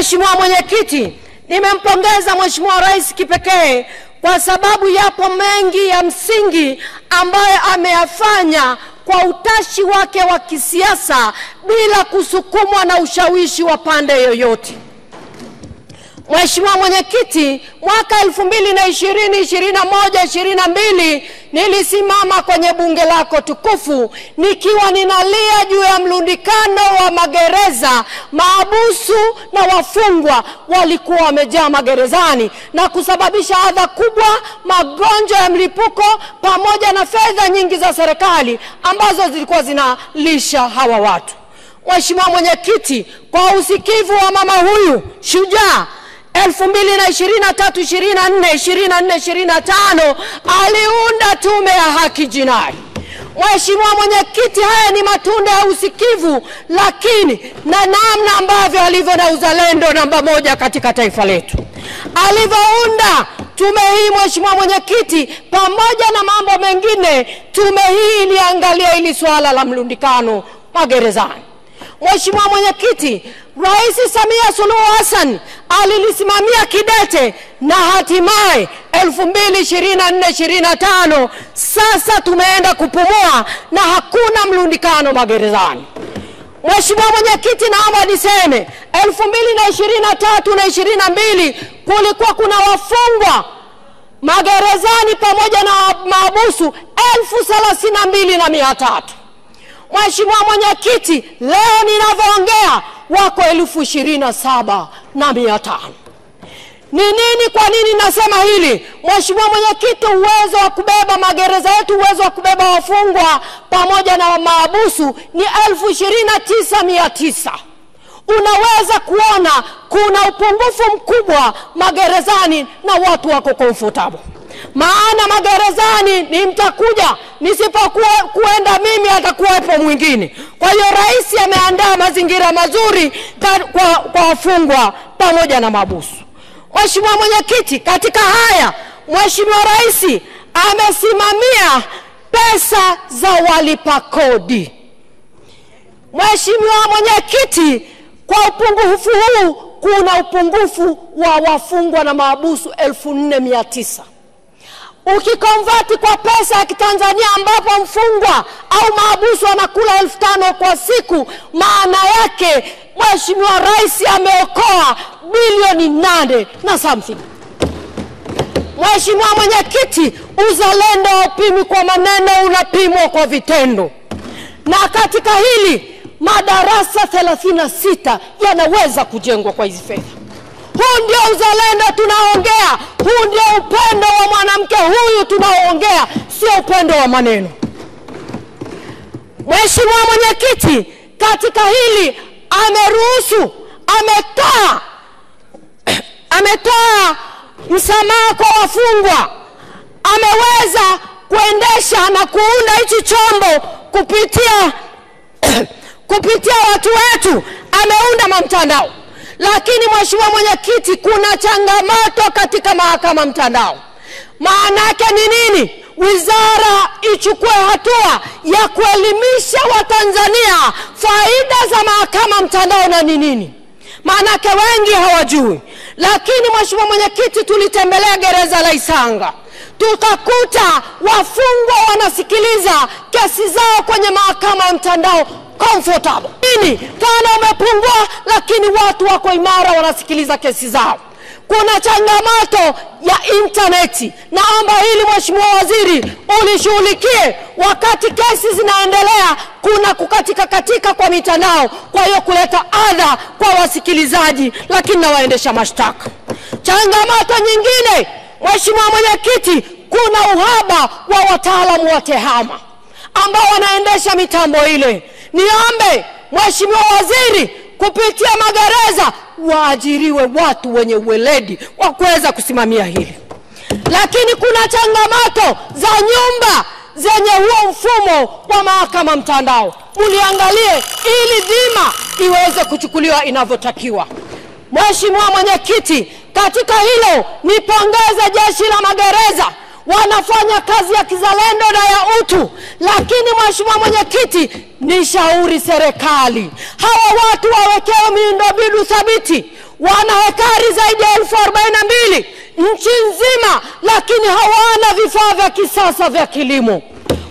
Mheshimiwa Mwenyekiti, nimempongeza Mheshimiwa Rais kipekee kwa sababu yapo mengi ya msingi ambayo ameyafanya kwa utashi wake wa kisiasa bila kusukumwa na ushawishi wa pande yoyote. Mheshimiwa Mwenyekiti, mwaka 2020-2021-2022 nilisimama kwenye bunge lako tukufu nikiwa ninalia juu ya mlundikano wa magereza. Mahabusu na wafungwa walikuwa wamejaa magerezani na kusababisha adha kubwa, magonjwa ya mlipuko pamoja na fedha nyingi za serikali ambazo zilikuwa zinalisha hawa watu. Mheshimiwa Mwenyekiti, kwa usikivu wa mama huyu shujaa, 2023-24-25 aliunda tume ya haki jinai. Mheshimiwa Mwenyekiti, haya ni matunda ya usikivu, lakini na namna ambavyo alivyo na uzalendo namba moja katika taifa letu. Alivyounda tume hii, Mheshimiwa Mwenyekiti, pamoja na mambo mengine, tume hii iliangalia hili swala la mlundikano magerezani. Mheshimiwa Mwenyekiti, Rais Samia Suluhu Hassan alilisimamia kidete na hatimaye 2024-2025 sasa tumeenda kupumua na hakuna mlundikano magerezani. Mheshimiwa Mwenyekiti, naomba niseme 2023 na 2022 kulikuwa kuna wafungwa magerezani pamoja na mahabusu 32,300. Mheshimiwa Mwenyekiti, leo ninavyoongea wako 27,500. Ni nini, kwa nini nasema hili? Mheshimiwa Mwenyekiti, uwezo wa kubeba magereza yetu, uwezo wa kubeba wafungwa pamoja na mahabusu ni 29,900. Unaweza kuona kuna upungufu mkubwa magerezani na watu wako comfortable. Maana magerezani ni mtakuja, nisipokuwa kuenda mimi atakuwepo mwingine. Kwa hiyo rais ameandaa mazingira mazuri kwa wafungwa pamoja na mahabusu. Mheshimiwa Mwenyekiti, katika haya Mheshimiwa Rais amesimamia pesa za walipa kodi. Mheshimiwa Mwenyekiti, kwa upungufu huu kuna upungufu wa wafungwa na mahabusu 4,900. Ukikonvati kwa pesa ya Kitanzania ambapo mfungwa au mahabusu anakula 5,000 kwa siku, maana yake Mheshimiwa Rais ameokoa bilioni 8 na something. Mheshimiwa Mwenyekiti, uzalendo haupimwi kwa maneno, unapimwa kwa vitendo. Na katika hili madarasa 36 yanaweza kujengwa kwa hizi fedha. Huu ndio uzalendo tunaongea, huu ndio upendo wa mwanamke huyu tunaongea, sio upendo wa maneno. Mheshimiwa Mwenyekiti, katika hili ameruhusu, ametoa msamaha kwa wafungwa, ameweza kuendesha na kuunda hichi chombo kupitia watu wetu, ameunda mtandao. Lakini Mheshimiwa Mwenyekiti, kuna changamoto katika mahakama mtandao. Maana yake ni nini? Wizara ichukue hatua ya kuelimisha Watanzania faida za mahakama mtandao na ni nini. Maana yake wengi hawajui. Lakini Mheshimiwa Mwenyekiti, tulitembelea gereza la Isanga, tukakuta wafungwa wanasikiliza kesi zao kwenye mahakama ya mtandao comfortable. Nini? Kana umepungua, lakini watu wako imara wanasikiliza kesi zao. Kuna changamoto ya interneti. Naomba hili Mheshimiwa Waziri ulishughulikie. Wakati kesi zinaendelea kuna katika kwa mitandao, kwa hiyo kuleta adha kwa wasikilizaji lakini na waendesha mashtaka. Changamoto nyingine Mheshimiwa Mwenyekiti, kuna uhaba wa wataalamu wa tehama ambao wanaendesha mitambo ile. Niombe Mheshimiwa Waziri kupitia magereza waajiriwe watu wenye uweledi wa kuweza kusimamia hili. Lakini kuna changamoto za nyumba zenye huo mfumo wa mahakama mtandao. Uliangalie ili dhima iweze kuchukuliwa inavyotakiwa. Mheshimiwa Mwenyekiti, katika hilo nipongeze jeshi la magereza, wanafanya kazi ya kizalendo na ya utu. Lakini Mheshimiwa Mwenyekiti, ni shauri serikali hawa watu wawekewe miundombinu thabiti. Wana hekari zaidi ya 42,000 nchi nzima, lakini hawana vifaa vya kisasa vya kilimo.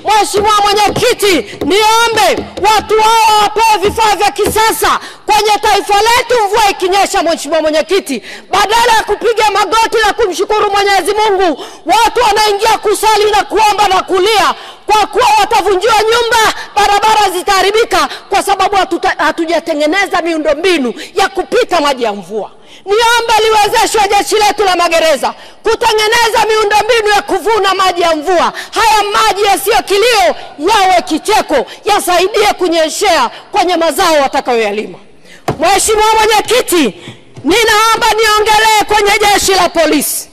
Mheshimiwa Mwenyekiti, niombe watu hao wapewe vifaa vya kisasa kwenye taifa letu. Mvua ikinyesha, Mheshimiwa Mwenyekiti, badala ya kupiga magoti na kumshukuru Mwenyezi Mungu, watu wanaingia kusali na kuomba na kulia kwa kuwa watavunjiwa nyumba, barabara zitaharibika kwa sababu hatujatengeneza miundombinu ya kupita maji ya mvua. Niombe liwezeshwe jeshi letu la magereza kutengeneza miundombinu ya kuvuna maji ya mvua. Haya maji yasiyo kilio yawe kicheko, yasaidie kunyeshea kwenye mazao watakayoyalima. Mheshimiwa Mwenyekiti, ninaomba niongelee kwenye jeshi la polisi.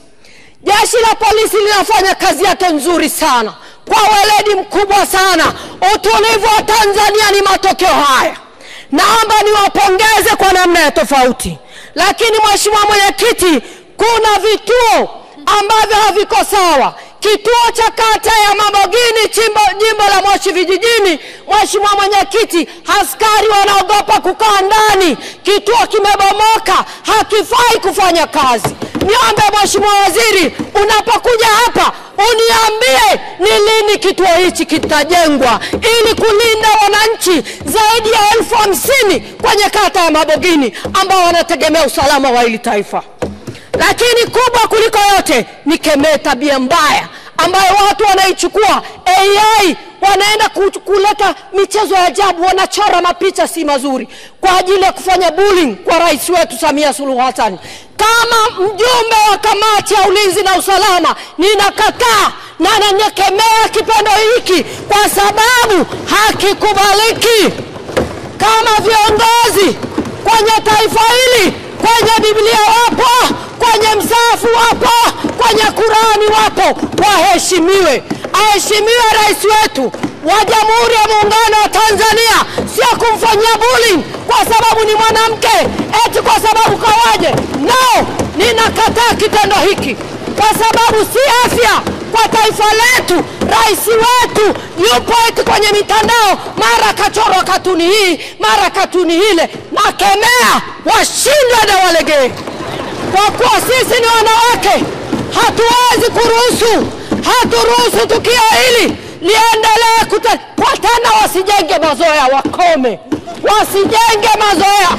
Jeshi la polisi linafanya kazi yake nzuri sana kwa weledi mkubwa sana. Utulivu wa Tanzania ni matokeo haya. Naomba niwapongeze kwa namna ya tofauti. Lakini Mheshimiwa Mwenyekiti, kuna vituo ambavyo haviko sawa. Kituo cha kata ya Mabogini, jimbo la Moshi vijijini, Mheshimiwa Mwenyekiti, askari wanaogopa kukaa ndani. Kituo kimebomoka, hakifai kufanya kazi. Niombe Mheshimiwa Waziri, unapokuja hapa uniambie ni lini kituo hichi kitajengwa ili kulinda wananchi zaidi ya 50,000 kwenye kata ya Mabogini ambao wanategemea usalama wa hili taifa. Lakini kubwa kuliko yote ni kemea tabia mbaya ambayo watu wanaichukua AI, wanaenda kuleta michezo ya ajabu, wanachora mapicha si mazuri kwa ajili ya kufanya bullying kwa rais wetu Samia Suluhu Hassan. Kama mjumbe wa kamati ya ulinzi na usalama, ninakataa na ninakemea kitendo hiki kwa sababu hakikubaliki. Kama viongozi kwenye taifa hili, kwenye Biblia wapo, kwenye msahafu wapo, kwenye Qurani wapo, waheshimiwe. Aheshimiwe rais wetu wa Jamhuri ya Muungano wa Tanzania, sio kumfanyia bullying kwa sababu ni mwanamke, eti kwa sababu kawaje. No, ninakataa kitendo hiki kwa sababu si afya kwa taifa letu. Rais wetu yupo eti kwenye mitandao, mara kachorwa katuni hii, mara katuni ile. Nakemea, washindwe na walegee. Kwa kuwa sisi ni wanawake, hatuwezi haturuhusu tukio hili liendelee kwa tena. Wasijenge mazoea, wakome. Wasijenge mazoea,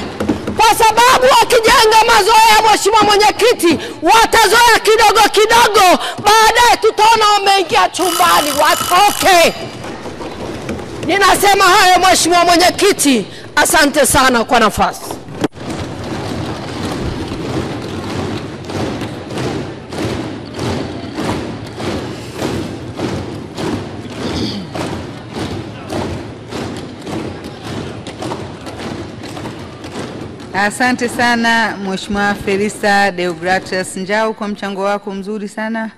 kwa sababu wakijenga mazoea, Mheshimiwa Mwenyekiti, watazoea kidogo kidogo, baadaye tutaona wameingia chumbani, watoke. Ninasema hayo Mheshimiwa Mwenyekiti, asante sana kwa nafasi. Asante sana Mheshimiwa Felista Deogratias Njau kwa mchango wako mzuri sana.